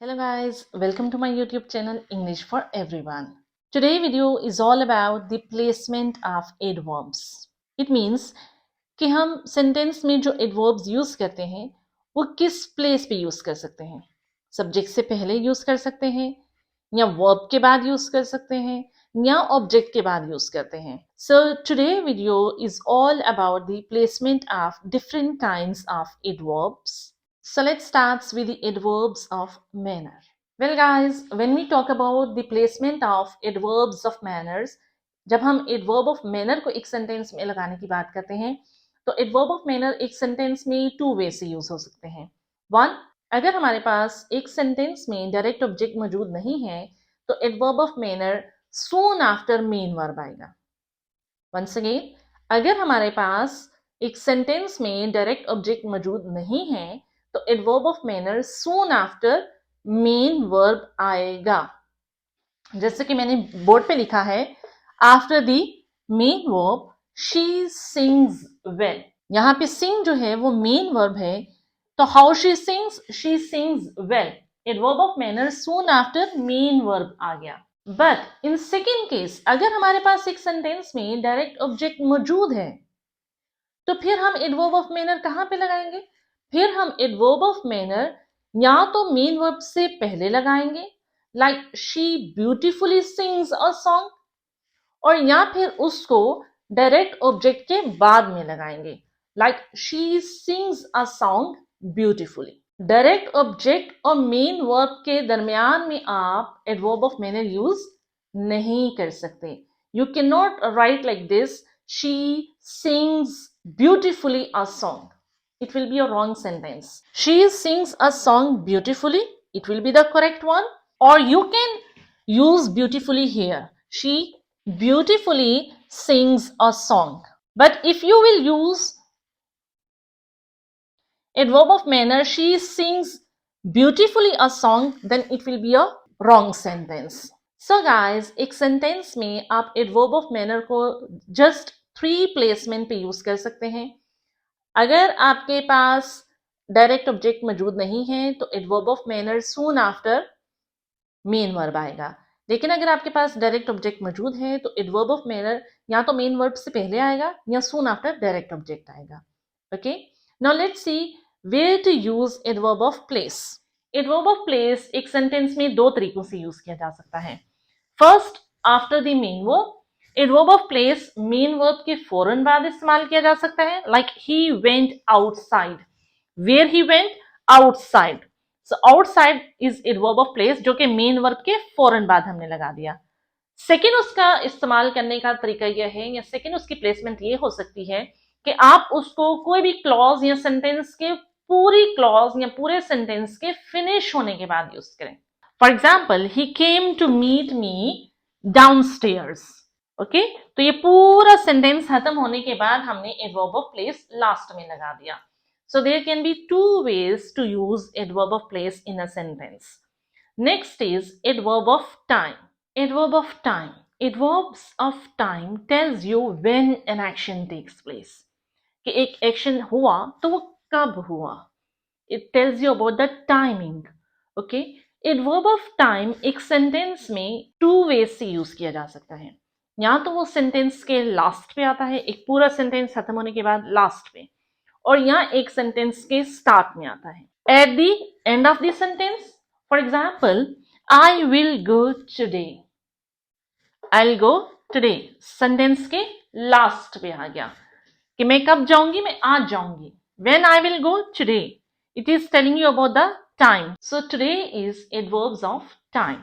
Hello guys, welcome to my YouTube channel English for Everyone. Today video is all about the placement of adverbs. It means कि हम sentence में जो adverbs use करते हैं वो किस प्लेस पे यूज कर सकते हैं. सब्जेक्ट से पहले यूज कर सकते हैं या वर्ब के बाद यूज कर सकते हैं या ऑब्जेक्ट के बाद यूज करते हैं. So today video is all about the placement of different kinds of adverbs. So let's start with the adverbs of manner. Well guys, when we talk about the placement of adverbs of manners, जब हम adverb of manner को एक sentence में लगाने की बात करते हैं तो adverb of manner एक sentence में two way से use हो सकते हैं. One, अगर हमारे पास एक sentence में direct object मौजूद नहीं है तो adverb of manner soon after main verb आएगा. Once again, अगर हमारे पास एक sentence में direct object मौजूद नहीं है तो adverb of manner soon after main verb आएगा. जैसे कि मैंने बोर्ड पे लिखा है after the main verb she sings well. यहां पे सिंग जो है वो मेन वर्ब है तो how she sings well. Adverb of manner soon after main verb आ गया. बट इन सेकेंड केस अगर हमारे पास एक सेंटेंस में डायरेक्ट ऑब्जेक्ट मौजूद है तो फिर हम एडवर्ब ऑफ मैनर कहां पे लगाएंगे. फिर हम एडवर्ब ऑफ मैनर या तो मेन वर्ब से पहले लगाएंगे like she beautifully sings a song, और या फिर उसको डायरेक्ट ऑब्जेक्ट के बाद में लगाएंगे like she sings a song beautifully. Direct object और मेन वर्ब के दरमियान में आप एडवर्ब ऑफ मैनर यूज नहीं कर सकते. You can not right like this she sings beautifully a song. It will be a wrong sentence. She sings a song beautifully. It will be the correct one. Or you can use beautifully here. She beautifully sings a song. But if you will use adverb of manner, she sings beautifully a song, then it will be a wrong sentence. So guys, एक sentence में आप adverb of manner को just 3 placement पे use कर सकते हैं. अगर आपके पास डायरेक्ट ऑब्जेक्ट मौजूद नहीं है तो adverb of manner soon after main verb आएगा. लेकिन अगर आपके पास डायरेक्ट ऑब्जेक्ट मौजूद है तो एडवर्ब ऑफ मैनर या तो मेन वर्ब से पहले आएगा या सून आफ्टर डायरेक्ट ऑब्जेक्ट आएगा. Okay, now let's see where to use adverb of place. Adverb of place एक सेंटेंस में दो तरीकों से यूज किया जा सकता है. First, after the main verb. Adverb of place main verb के फौरन बाद इस्तेमाल किया जा सकता है like he went outside. Where he went outside. So outside is adverb of place जो कि मेन वर्ब के फौरन बाद हमने लगा दिया. सेकेंड उसका इस्तेमाल करने का तरीका यह है या सेकेंड उसकी प्लेसमेंट ये हो सकती है कि आप उसको कोई भी क्लॉज या सेंटेंस के पूरी क्लॉज या पूरे सेंटेंस के फिनिश होने के बाद यूज करें. For example, he came to meet me downstairs. Okay, तो ये पूरा सेंटेंस खत्म होने के बाद हमने एडवर्ब ऑफ प्लेस लास्ट में लगा दिया. So there can be two ways to use adverb of place in a sentence. Next is adverb of time. Adverb of time. Adverbs of time tells you when an action takes place. कि एक action हुआ तो वो कब हुआ. It tells you about the timing. Okay? Adverb of time एक sentence में two ways से यूज किया जा सकता है. या तो वो सेंटेंस के लास्ट पे आता है, एक पूरा सेंटेंस खत्म होने के बाद लास्ट पे, और यहाँ एक सेंटेंस के स्टार्ट में आता है at the end of the sentence. For example, I will go today. I will go today sentence के लास्ट पे आ गया कि मैं कब जाऊंगी, मैं आज जाऊंगी. When I will go today, it is telling you about the time. So today is adverbs of time.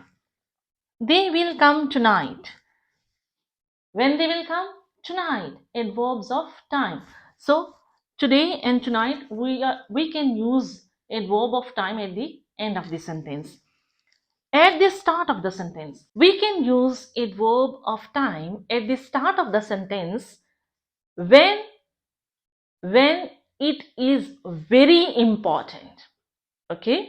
They will come tonight. When they will come? Tonight. Adverbs of time. So today and tonight we can use adverb of time at the end of the sentence. At the start of the sentence, we can use adverb of time at the start of the sentence when it is very important. Okay?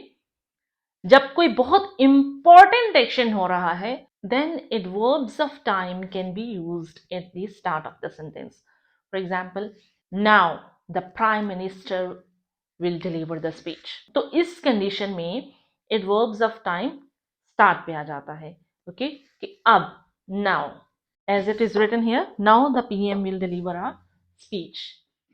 जब कोई बहुत important action हो रहा है, then adverbs of time can be used at the start of the sentence. For example, now the prime minister will deliver the speech. तो इस condition में adverbs of time start पे आ जाता है. ओके, कि अब, now, as it is written here, now the PM will deliver a speech.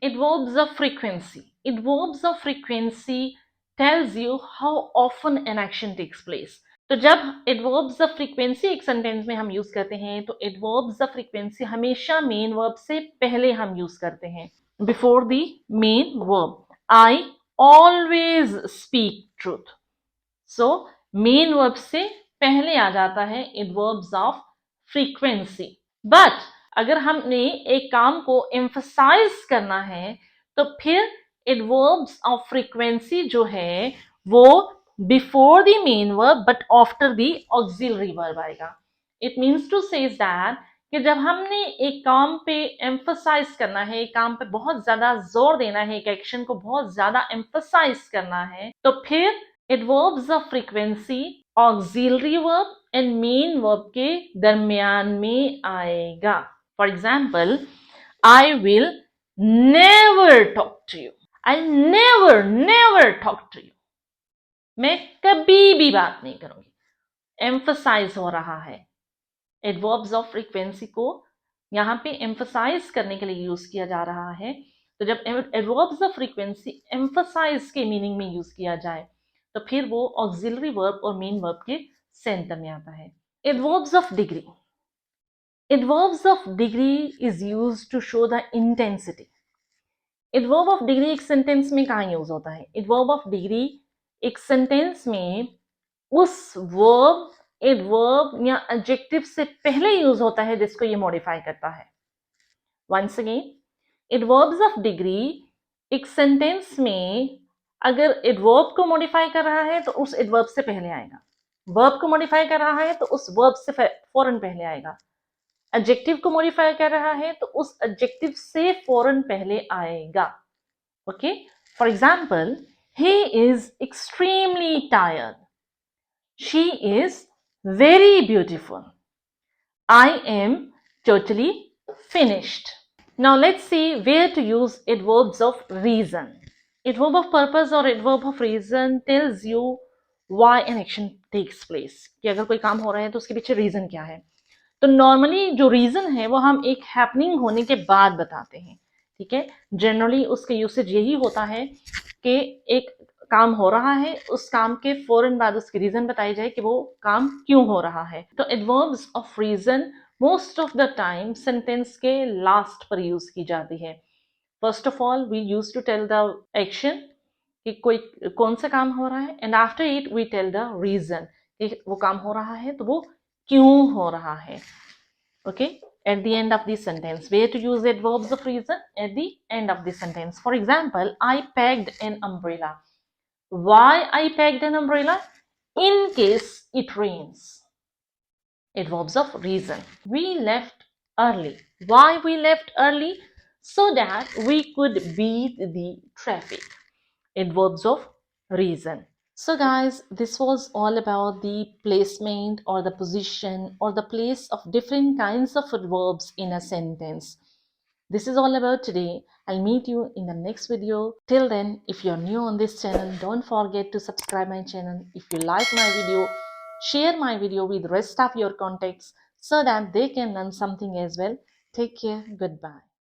Adverbs of frequency. Adverbs of frequency tells you how often an action takes place. तो जब adverbs of frequency एक sentence में हम use करते हैं तो adverbs of frequency हमेशा main verb से पहले हम यूज करते हैं. Before the main verb. I always speak truth. So main verb से पहले आ जाता है adverbs of frequency. बट अगर हमने एक काम को एम्फसाइज करना है तो फिर एडवर्ब्स ऑफ फ्रीक्वेंसी जो है वो before the main verb but after the auxiliary verb आएगा. It means to say that कि जब हमने एक काम पे एम्फसाइज करना है, एक काम पे बहुत ज्यादा जोर देना है, एक एक्शन को बहुत ज्यादा एम्फसाइज करना है, तो फिर adverbs of frequency auxiliary verb and main verb के दरमियान में आएगा. For example, I will never talk to you. I never talk to you. मैं कभी भी बात नहीं करूंगी. एम्फसाइज हो रहा है. एडवर्ब्स ऑफ फ्रीक्वेंसी को यहां पे एम्फसाइज करने के लिए यूज किया जा रहा है. तो जब एडवर्ब्स ऑफ फ्रीक्वेंसी एम्फसाइज के मीनिंग में यूज किया जाए तो फिर वो ऑक्सिलरी वर्ब और मेन वर्ब के सेंटर में आता है. Adverbs of degree. Adverbs of degree is used to show the intensity. Adverb of degree एक सेंटेंस में कहाँ यूज होता है? Adverb of degree एक सेंटेंस में उस वर्ब, एडवर्ब या एडजेक्टिव से पहले यूज होता है जिसको ये मॉडिफाई करता है. Once again, adverbs of degree एक सेंटेंस में अगर एडवर्ब को मॉडिफाई कर रहा है तो उस एडवर्ब से पहले आएगा. वर्ब को मॉडिफाई कर रहा है तो उस वर्ब से फौरन पहले आएगा. एडजेक्टिव को मॉडिफाई कर रहा है तो उस एडजेक्टिव से फौरन पहले आएगा. Okay, for example, he is extremely tired. She is very beautiful. I am totally finished. Now let's see where to use adverbs of reason. Adverb of purpose और adverb of reason tells you why an action takes place. कि अगर कोई काम हो रहा है तो उसके पीछे रीजन क्या है. तो नॉर्मली जो रीजन है वो हम एक हैपनिंग होने के बाद बताते हैं. ठीक है, जनरली उसका यूसेज यही होता है कि एक काम हो रहा है, उस काम के फौरन बाद उसकी रीजन बताई जाए कि वो काम क्यों हो रहा है. तो adverbs of reason most of the time sentence के लास्ट पर यूज की जाती है. First of all we use to tell the action कि कोई कौन सा काम हो रहा है, and after it we tell the reason कि वो काम हो रहा है तो वो क्यों हो रहा है. Okay, at the end of the sentence, where to use adverbs of reason? At the end of the sentence. For example, I packed an umbrella. Why I packed an umbrella? In case it rains. Adverbs of reason. We left early. Why we left early? So that we could beat the traffic. Adverbs of reason. So guys, this was all about the placement or the position or the place of different kinds of verbs in a sentence. This is all about today. I'll meet you in the next video. Till then, if you're new on this channel, don't forget to subscribe my channel. If you like my video, share my video with the rest of your contacts so that they can learn something as well. Take care. Goodbye.